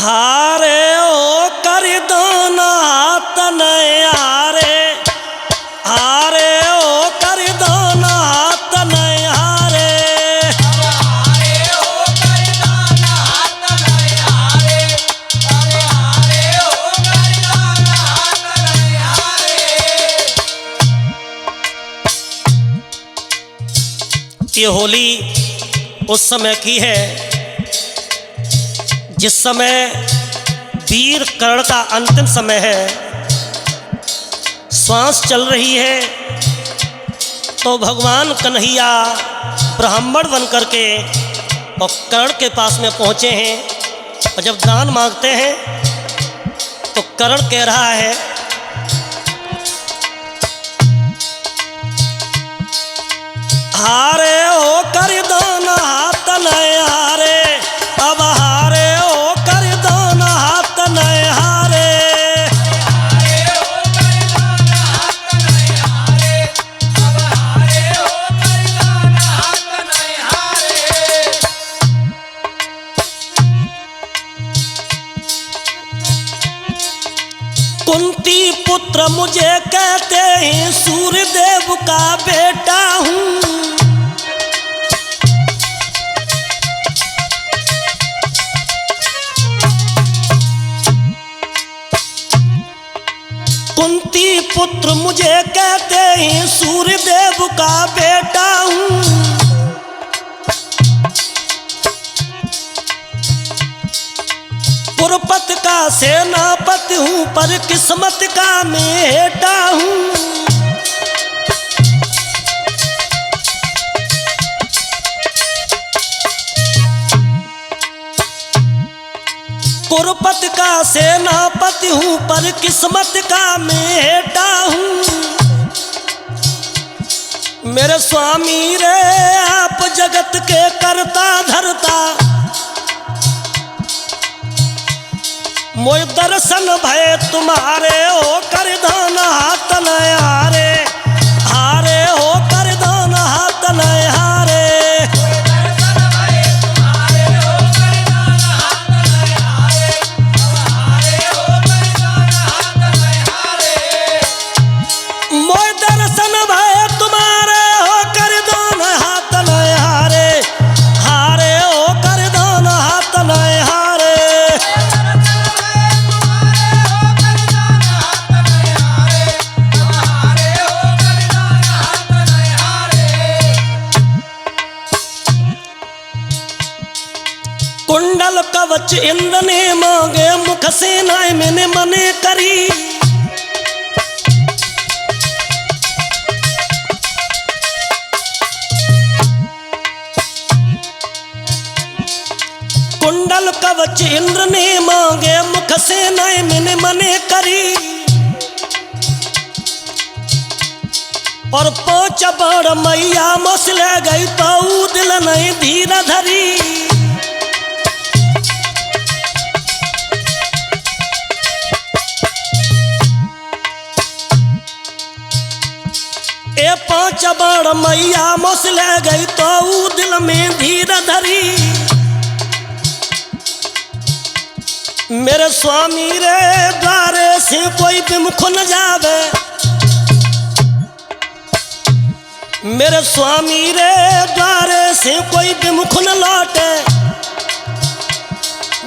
हारे ओ कर दाना तनय हारे, हारे ओ कर दाना तनय हारे। हारे ओ कर दाना तनय हारे, अरे हारे ओ कर दाना तनय हारे। ये होली उस समय की है जिस समय वीर कर्ण का अंतिम समय है, श्वास चल रही है, तो भगवान कन्हैया ब्राह्मण बन करके और कर्ण के पास में पहुँचे हैं। और जब दान मांगते हैं तो कर्ण कह रहा है, हारे ओ कर दाना तनय हारे, अब हारे ओ कर दाना तनय हारे। हारे ओ कर दाना तनय हारे, अब हारे ओ कर दाना तनय हारे। कुंती पुत्र मुझे कहते हैं, सूर्यदेव का बेटा हूँ। कुंती पुत्र मुझे कहते हैं, सूर्यदेव का बेटा हूँ। कुरुपत का सेनापति हूँ, पर किस्मत का मेटा हूँ। कुरुपत का सेनापति हूँ, पर किस्मत का मेटा हूँ। मेरे स्वामी रे आप जगत के करता धरता, मोय दर्शन भय तुम्हारे ओ कर दाना तनय हारे, हारे ओ कर दाना तनय हारे। दर्शन भय तुम्हारे ओ कर दाना तनय हारे, अब हारे ओ कर दाना तनय हारे। मोय दर्शन भय तुम्हारे ओ कर दाना तनय हारे, हारे ओ कर दाना तनय हारे। कुंडल कवच इंद्र ने मांगे, मुख से नाय मैंने मने करी। कुंडल कवच इंद्र ने मांगे, मुख से नाय मैंने मने करी। और पोच बड़ मैया मसले गई, तो दिल नहीं धीर धरी। ए पांच बार मैया मसले गई, तो दिल में धीर धरी। मेरे स्वामी रे द्वारे से कोई विमुख न जावे, मेरे स्वामी रे द्वारे से कोई विमुख न लौटे।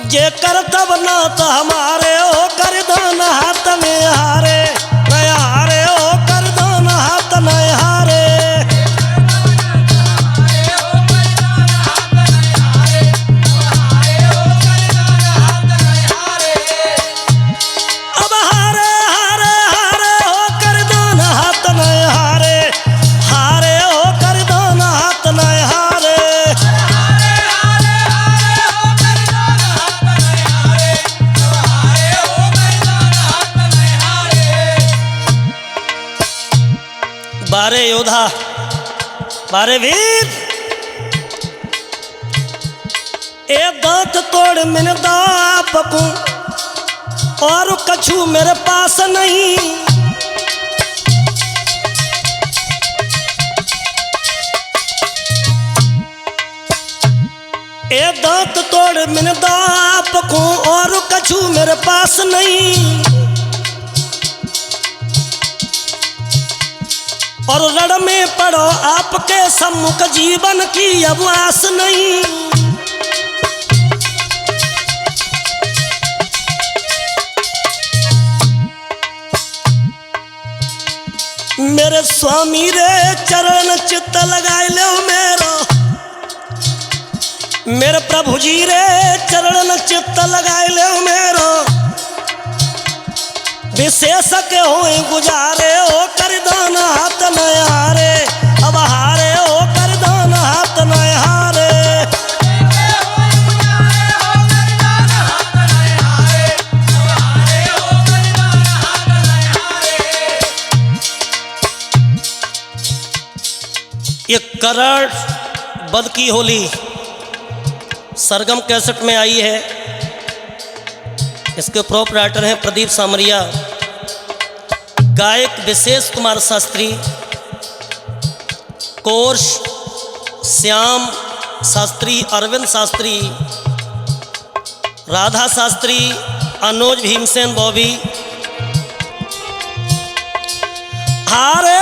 जे करतब ना तो हमारे ओ कर दाना हाथ में हारे, नय हारे ओ कर दाना हाथ नय हारे। अब हारे हारे हारे ओ कर दाना हाथ नय हारे, हारे ओ कर दाना हाथ नय हारे। बारे योद्धा, बारे वीर, ए दांत तोड़ मैंने दाप को, और कछु मेरे पास नहीं। ए दांत तोड़ मिन दो आपको और कछु मेरे पास नहीं, और रण में पड़ो आपके सम्मुख जीवन की अब आस नहीं। मेरे स्वामी रे चरण चित्त लगाए लो मेरो, मेरे प्रभु जी रे चरण चित्त लगाए लो मेरो, विशेष के हो गुजारे ओ कर दान हाथ न हारे, अब हारे ओ कर दान हाथ न हारे। ये करण बद की होली सरगम कैसेट में आई है। इसके प्रोपराइटर हैं प्रदीप सामरिया, गायक विशेष कुमार शास्त्री, कोर्स श्याम शास्त्री, अरविंद शास्त्री, राधा शास्त्री, अनुज भीमसेन बॉबी। हारे